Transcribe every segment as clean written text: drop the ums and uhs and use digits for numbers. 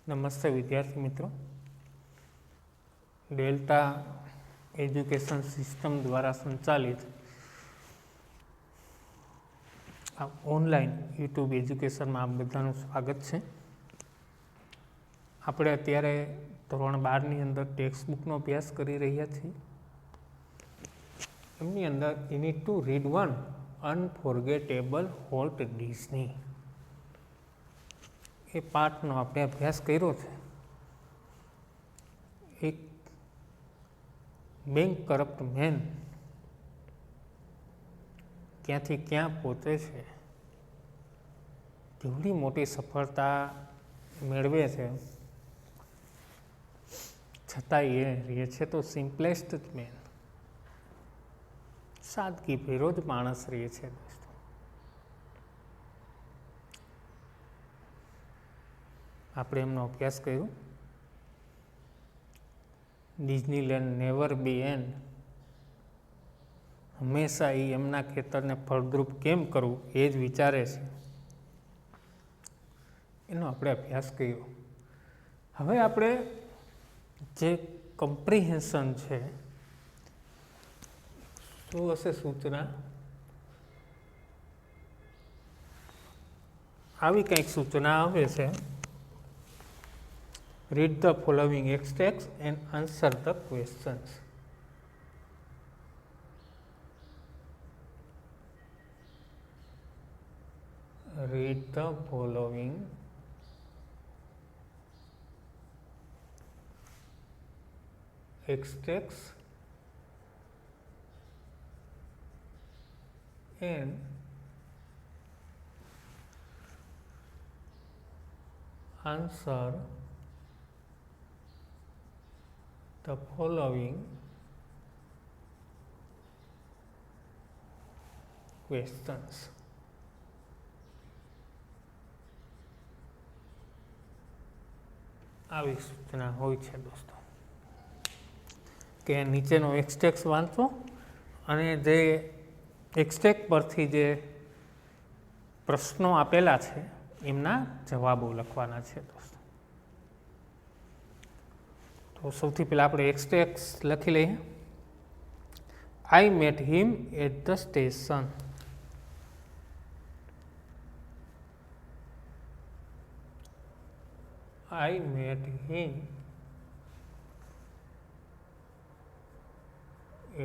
नमस्ते विद्यार्थी मित्रों। डेल्टा एज्युकेशन सिस्टम द्वारा संचालित ऑनलाइन यूट्यूब एज्युकेशन में आप बधाનું स्वागत है। આપણે અત્યારે ધોરણ 12 ની અંદર ટેક્સ્ટ બુકનો અભ્યાસ કરી રહ્યા છીએ। એમની અંદર you need to read one unforgettable Walt Disney એ પાઠનો આપણે અભ્યાસ કર્યો છે। એક બેંક કરપ્ટ મેન ક્યાંથી ક્યાં પહોંચે છે, કેવડી મોટી સફળતા મેળવે છે, છતાં એ રહે છે તો સિમ્પલેસ્ટ જ મેન, સાદગી ભેરો જ માણસ રહે છે। દોસ્તો, આપણે એમનો અભ્યાસ કર્યો। ડિઝનીલેન્ડ નેવર બી એન્ડ, હંમેશા એ એમના ખેતરને ફળદ્રુપ કેમ કરવું એ જ વિચારે છે, એનો આપણે અભ્યાસ કર્યો। હવે આપણે જે કમ્પ્રિહેન્શન છે, શું હશે સૂચના, આવી કંઈક સૂચના આવે છે। Read the following extracts and answer the questions. Read the following extracts and answer the following questions। આવી સૂચના હોય છે દોસ્તો કે નીચેનો એક્સટ્રેક્ટ વાંચો અને જે એક્સટ્રેક્ટ પરથી જે પ્રશ્નો આપેલા છે એમના જવાબો લખવાના છે દોસ્તો। તો સૌથી પહેલાં આપણે એક્સટ્રેક્ટ લખી લઈએ। I met him at the station. I met him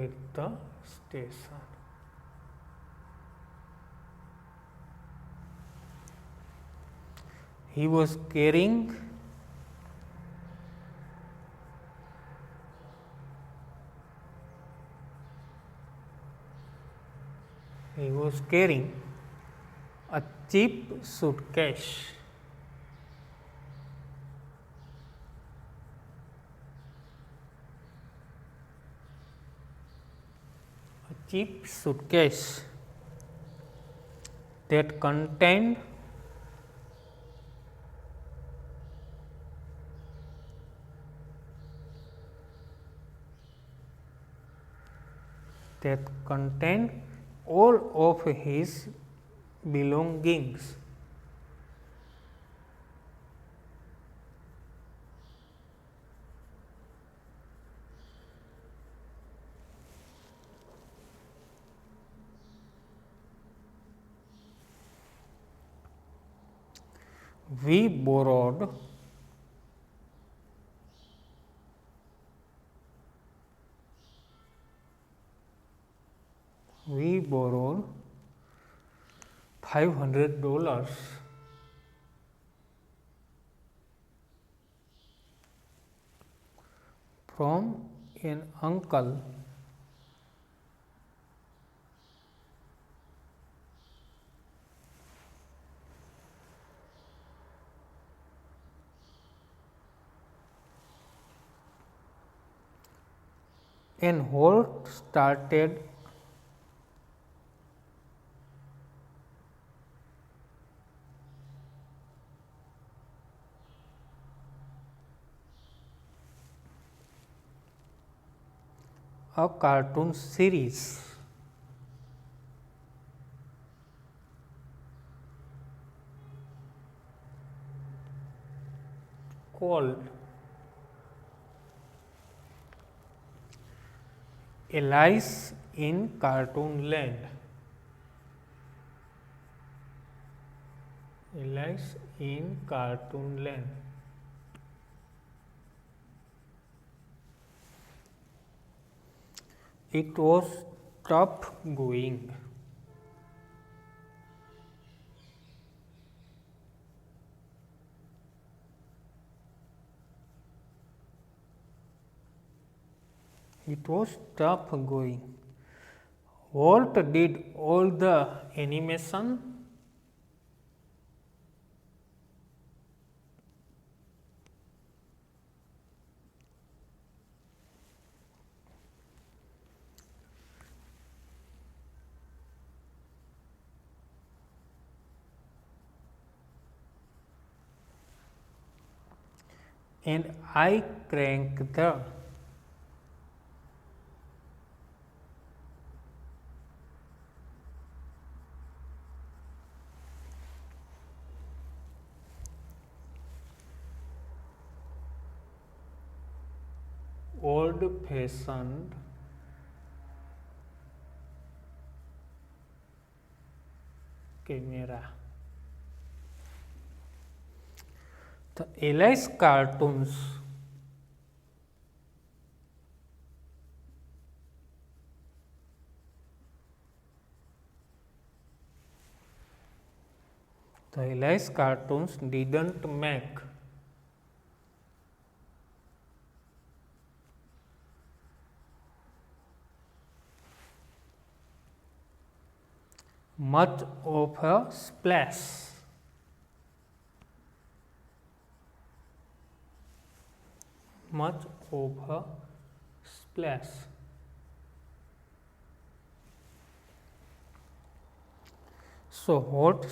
at the station. He was carrying a cheap suitcase. Cheap suitcase that contained all of his belongings. We borrowed $500 from an uncle and Holt started a cartoon series called Alice in Cartoonland. Alice in Cartoonland. It was tough going. It was tough going. Walt did all the animation. And I cranked the old-fashioned camera. The Alice cartoons didn't make much of a splash. So Walt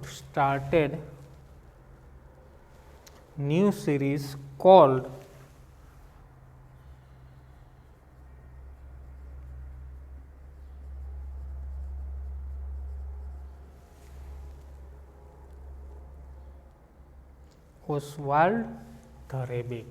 started new series called Oswald the Rabbit.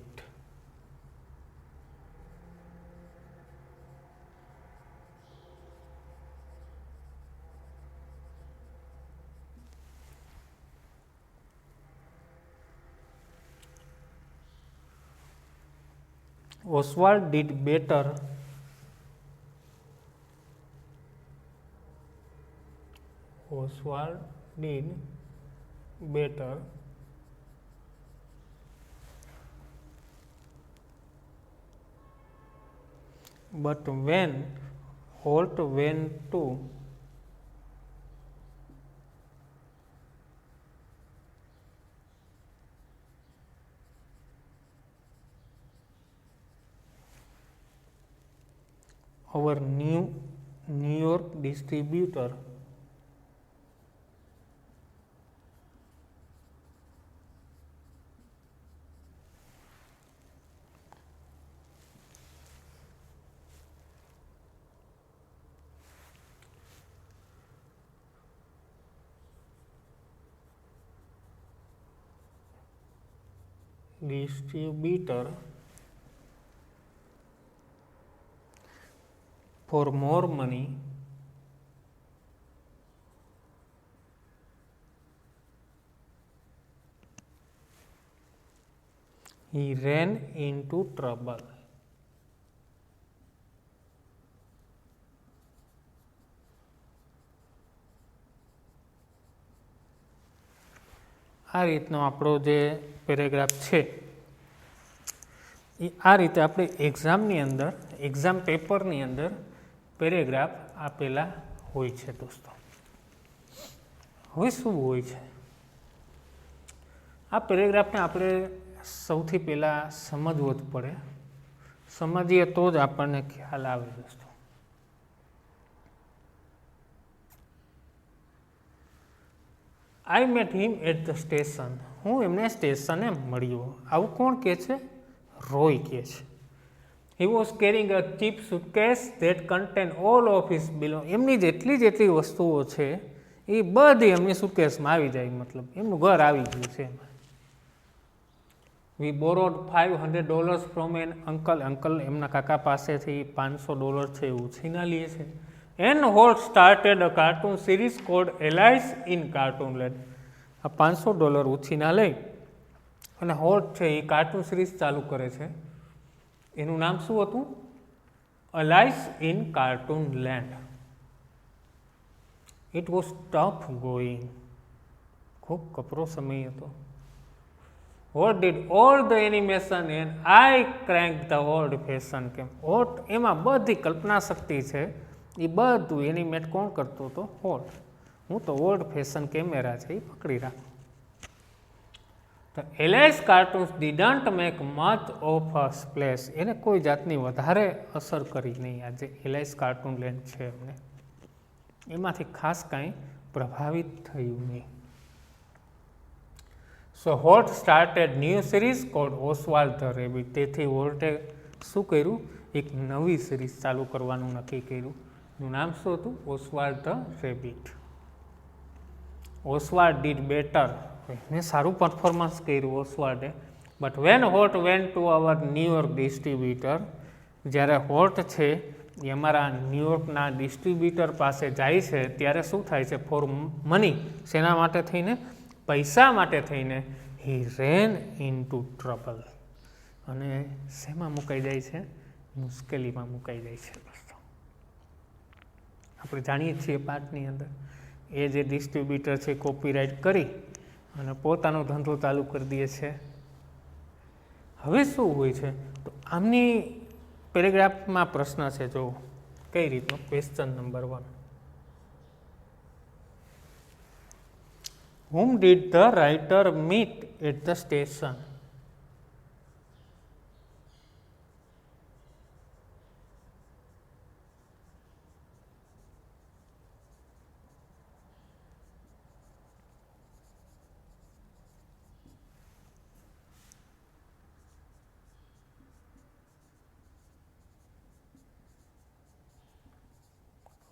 Oswald did better. But when Walt went to our New York distributor, for more money he ran into trouble. આ રીતનો આપણો જે paragraph છે એ આ રીતે આપણે એક્ઝામની અંદર એક્ઝામ પેપરની અંદર પેરેગ્રાફ આપેલા હોય છે દોસ્તો. હવે શું હોય છે આ પેરેગ્રાફને આપણે સૌથી પહેલાં સમજવો જ પડે. સમજીએ તો જ આપણને ખ્યાલ આવે દોસ્તો. I met him at the station. હું એમને સ્ટેશને મળ્યો. આવું કોણ કહે છે? રોય કહે છે. He was carrying a cheap suitcase that contain all of his belong. એમની જેટલી વસ્તુઓ છે એ બધી એમની સુટકેસમાં આવી જાય, મતલબ એમનું ઘર આવી ગયું છે એમાં. We borrowed $500 from an uncle એમના કાકા પાસેથી $500 છે એવું છીના લે છે. And Walt started a cartoon series called Alice in Cartoonland. આ $500 ઉછીના લઈ અને હોલ્ટ છે એ કાર્ટૂન સિરીઝ ચાલુ કરે છે. એનું નામ શું હતું? અલાઇસ in cartoon land. It was tough going. ખૂબ કપરો સમય હતો. What did all the animation and I crank the old fashion કેમ. હોટ એમાં બધી કલ્પના શક્તિ છે એ બધું એનિમેટ કોણ કરતો હતો? હોટ. હું તો ઓલ્ડ ફેશન કેમેરા છે એ પકડી રાખું. The Alice cartoons didn't make much of a splash. એને કોઈ જાતની વધારે અસર કરી નહીં. આજે એલાઇસ કાર્ટૂન લેન્ડ છે એમને એમાંથી ખાસ કાંઈ પ્રભાવિત થયું નહીં. So Walt started new series called Oswald the Rabbit. તેથી હોલ્ટે શું કર્યું? એક નવી સિરીઝ ચાલુ કરવાનું નક્કી કર્યું. એનું નામ શું હતું? Oswald the Rabbit. Oswald did better. એને સારું પરફોર્મન્સ કર્યું ઓસ્વાલ્ડે. But when Walt went to our New York distributor. જ્યારે હોલ્ટ છે એ અમારા ન્યુયોર્કના ડિસ્ટ્રીબ્યુટર પાસે જાય છે ત્યારે શું થાય છે? For money. શેના માટે થઈને? પૈસા માટે થઈને. હી રેન ઇન ટુ ટ્રબલ. અને શેમાં મુકાઈ જાય છે? મુશ્કેલીમાં મુકાઈ જાય છે. આપણે જાણીએ છીએ પાઠની અંદર એ જે ડિસ્ટ્રીબ્યુટર છે કોપીરાઇટ કરી અને પોતાનો ધંધો ચાલુ કરી દે છે. હવે શું હોય છે? તો આમની પેરેગ્રાફમાં પ્રશ્ન છે, જો કઈ રીતનો. Question number 1. Whom did the writer meet at the station?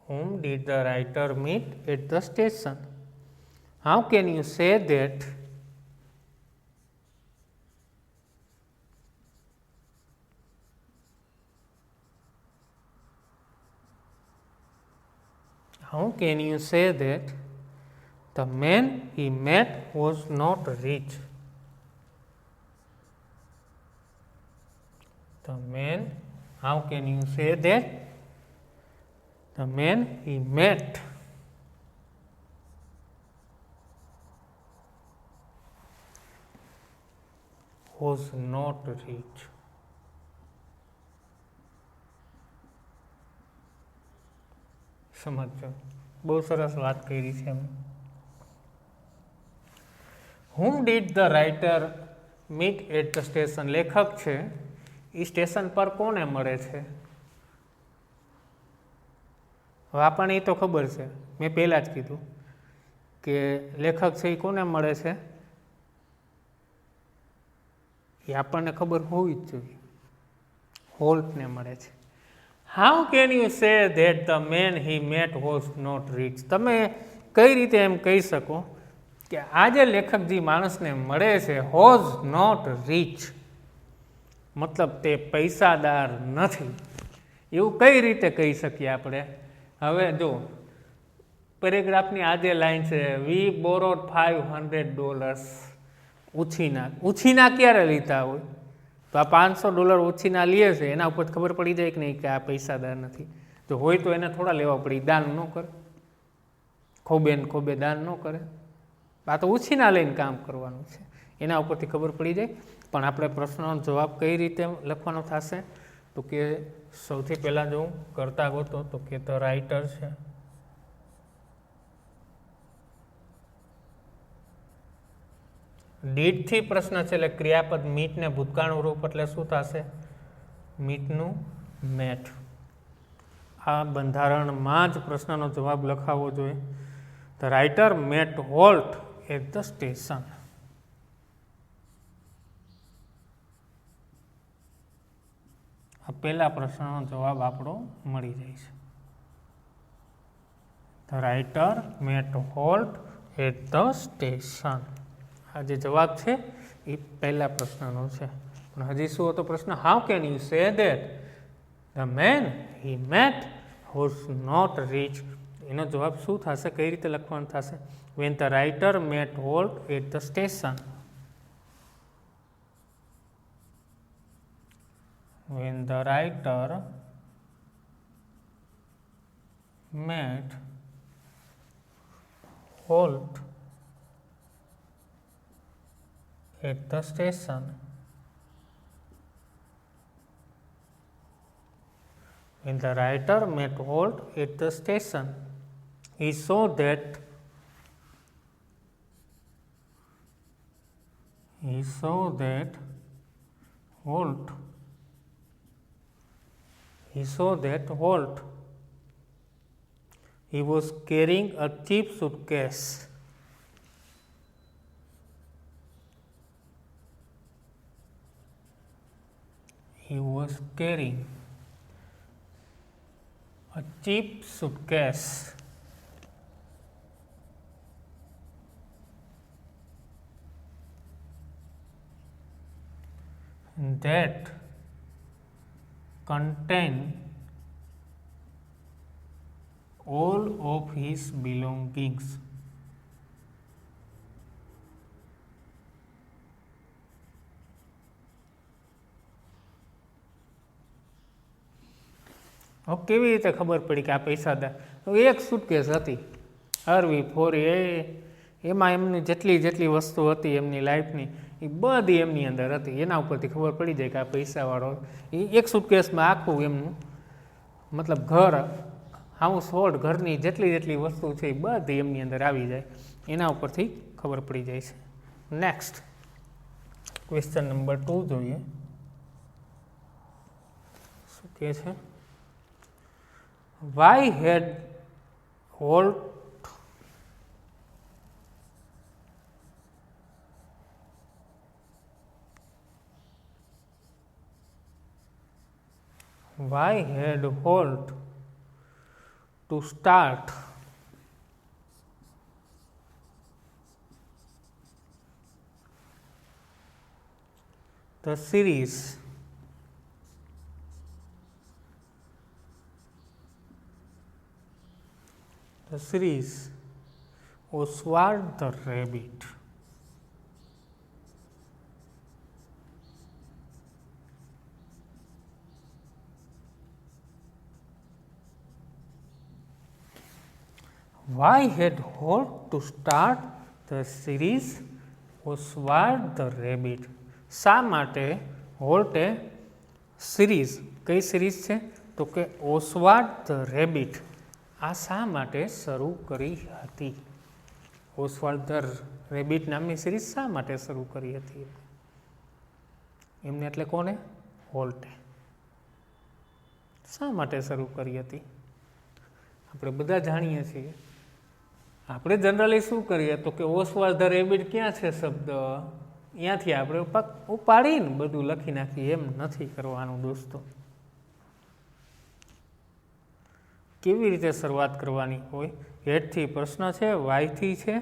Whom did the writer meet at the station? How can you say that the man he met was not rich? How can you say that the man he met was not rich? સમજો, બહુ સરસ વાત કરી છે એમ. Whom did the writer meet at the station? લેખક છે એ station પર કોને મળે છે? હવે આપણને એ તો ખબર છે, મેં પહેલાં જ કીધું કે લેખક છે એ કોને મળે છે એ આપણને ખબર હોવી જ જોઈએ. હોલ્ટને મળે છે. How can you say that the man he met was not rich? તમે કઈ રીતે એમ કહી શકો કે આ જે લેખક જે માણસને મળે છે વોઝ નોટ રીચ, મતલબ તે પૈસાદાર નથી, એવું કઈ રીતે કહી શકીએ આપણે? હવે જો પેરેગ્રાફની આ જે લાઈન છે, વી બોરોડ $500. ઉછીના ક્યારે લીધા હોય? તો આ $500 ઉછીના લે છે એના ઉપર ખબર પડી જાય કે નહીં કે આ પૈસાદાર નથી. જો હોય તો એને થોડા લેવા પડી, દાન ન કરે, ખોબે દાન ન કરે. આ તો ઉછીના લઈને કામ કરવાનું છે, એના ઉપરથી ખબર પડી જાય. પણ આપણે પ્રશ્નનો જવાબ કઈ રીતે લખવાનો થશે? તો કે સૌથી પહેલાં જો હું કરતા ગોતો તો કે ધ રાઇટર છે, ડીડથી પ્રશ્ન છે એટલે ક્રિયાપદ મીટને ભૂતકાળનું રૂપ એટલે શું થશે? મીટનું મેટ. આ બંધારણમાં જ પ્રશ્નનો જવાબ લખાવવો જોઈએ. The writer met Holt at the station. આ પહેલા પ્રશ્નનો જવાબ આપણો મળી જાય છે. The writer met Holt at the station. આ જે જવાબ છે એ પહેલા પ્રશ્નનો છે. પણ હજી શું હતો પ્રશ્ન? How can you say that the man he met was not rich. એનો જવાબ શું થશે? કઈ રીતે લખવાનું થશે? When the writer met Holt at the station. When the writer met halt at the station. When the writer met halt at the station, he saw that halt. He saw that Holt. He was carrying a cheap suitcase. He was carrying a cheap suitcase. That contain all of his belongings. કેવી રીતે ખબર પડી કે આ પૈસાદાર? તો એક suitcase હતી, હરવી ફોરી, એમાં એમની જેટલી વસ્તુ હતી એમની લાઈફની એ બધી એમની અંદર હતી. એના ઉપરથી ખબર પડી જાય કે આ પૈસાવાળો. એ એક સુટકેસમાં આખું એમનું મતલબ ઘર, હાઉસ હોલ્ડ, ઘરની જેટલી વસ્તુ છે એ બધી એમની અંદર આવી જાય. એના ઉપરથી ખબર પડી જાય છે. નેક્સ્ટ ક્વેશ્ચન નંબર 2 જોઈએ. શું કહે છે? Why had Holt Why had Holt to start the series Oswald the Rabbit? Why had Holt to start the series Oswald the Rabbit? શા માટે હોલ્ટે સિરીઝ, કઈ સિરીઝ છે તો કે ઓસ્વાલ્ડ ધ રેબિટ, આ શા માટે શરૂ કરી હતી? ઓસ્વાલ્ડ ધ રેબિટ નામની સિરીઝ શા માટે શરૂ કરી હતી એમને? એટલે કોને? હોલ્ટે. શા માટે શરૂ કરી હતી? આપણે બધા જાણીએ છીએ. આપણે જનરલી શું કરીએ તો કે ઓસ્વાલ્ડ ધ રેબિટ ક્યાં છે શબ્દ, ત્યાંથી આપણે ઉપાડીને બધું લખી નાખીએ. એમ નથી કરવાનું દોસ્તો. કેવી રીતે શરૂઆત કરવાની હોય? હેડથી પ્રશ્ન છે, વાયથી છે,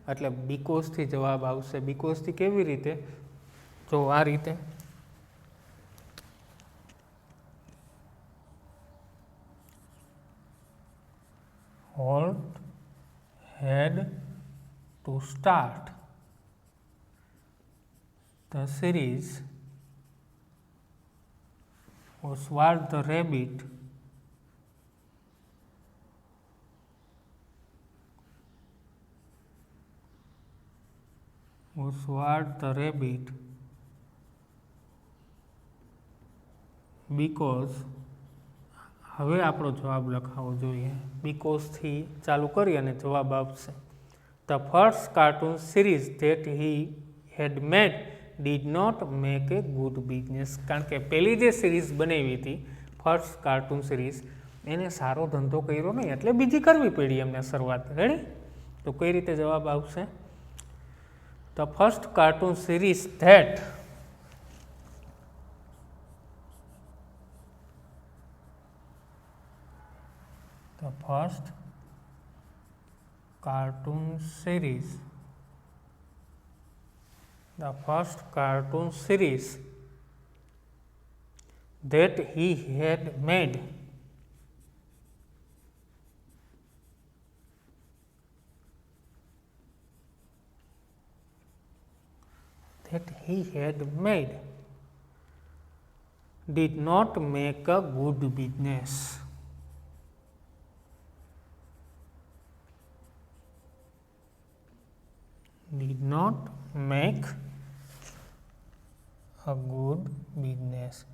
એટલે બીકોઝથી જવાબ આવશે. બીકોઝથી કેવી રીતે? જો આ રીતે. Holt had to start the series Oswald the Rabbit because, હવે આપણો જવાબ લખાવો જોઈએ. બીકોઝથી ચાલુ કરી અને જવાબ આવશે. The first cartoon series that he had made did not make a good business. કારણ કે પહેલી જે સિરીઝ બનાવી હતી, ફર્સ્ટ કાર્ટૂન સિરીઝ, એને સારો ધંધો કર્યો નહીં, એટલે બીજી કરવી પડી એમને શરૂઆત. રેડી? તો કઈ રીતે જવાબ આવશે? The first cartoon series that The first cartoon series. The first cartoon series that he had made. That he had made did not make a good business. Did not make a good business.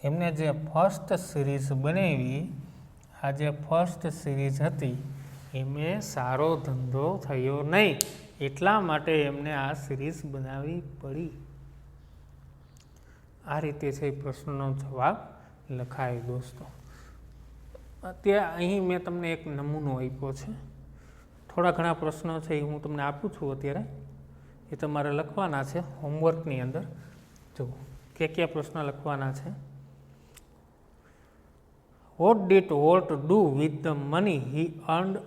એમને જે first series બનાવી, આ જે first series હતી એમને સારો ધંધો થયો નહીં, એટલા માટે એમને આ સિરીઝ બનાવવી પડી. આ રીતે છે પ્રશ્નનો જવાબ લખાય દોસ્તો. અત્યારે અહીં મેં તમને એક નમૂનો આપ્યો છે. થોડા ઘણા પ્રશ્નો છે એ હું તમને આપું છું અત્યારે, એ તમારે લખવાના છે હોમવર્કની અંદર. જો કયા પ્રશ્ન લખવાના છે. What did Walt do with the money he earned?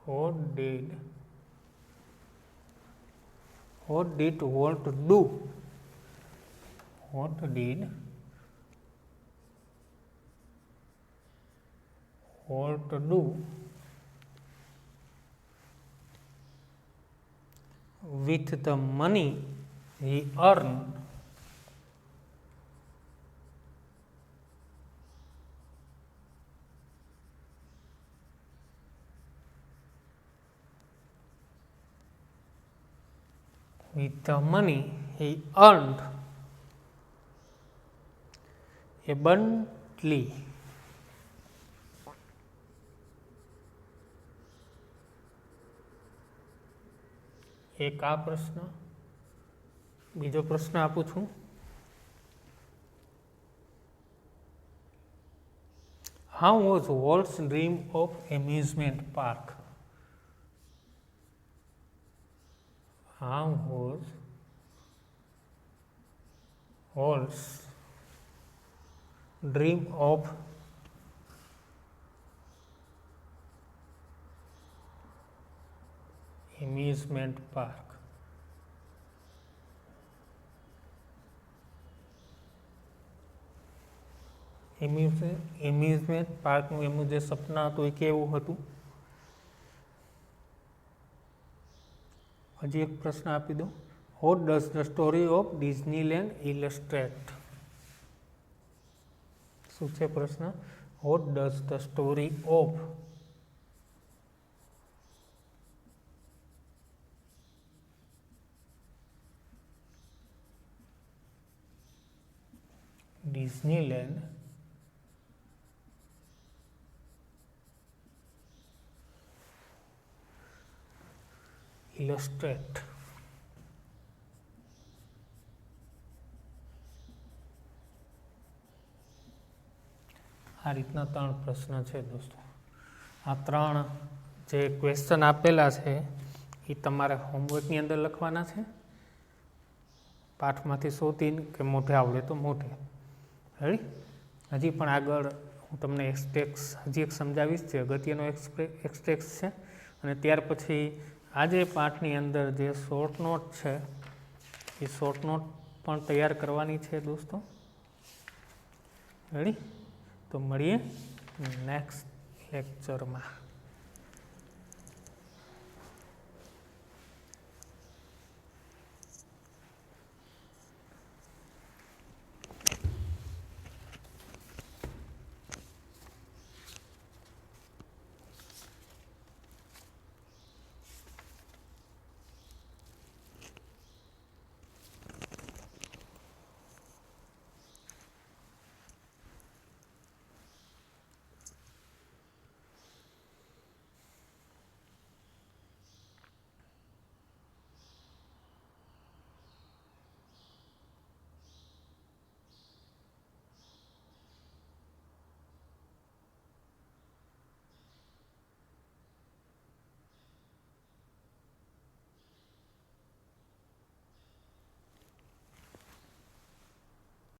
What did Walt do? What did Walt do with the money he earned? With the money he earned abundantly. એક આ પ્રશ્ન. બીજો પ્રશ્ન આપું છું. How was Walt's dream of amusement park? How was Walt's dream of amusement park? Amusement પાર્કનું એમનું જે સપના હતું એ કેવું હતું? હજી એક પ્રશ્ન આપી દો. What does the story of Disneyland illustrate? શું છે પ્રશ્ન? What does the story of Disneyland illustrate? આ રીતના 3 પ્રશ્ન છે દોસ્તો. આ 3 જે ક્વેશ્ચન આપેલા છે એ તમારે હોમવર્કની અંદર લખવાના છે. પાઠમાંથી શોધીને કે મોઢે આવડે તો મોઢે. રેડી? હજી પણ આગળ હું તમને એક્સટેક્સ હજી એક સમજાવીશ, જે અગત્યનો એક્સટેક્સ છે. અને ત્યાર પછી આજે પાઠની અંદર જે શોર્ટ નોટ છે એ શોર્ટ નોટ પણ તૈયાર કરવાની છે દોસ્તો. રેડી? તો મળીએ નેક્સ્ટ લેક્ચરમાં.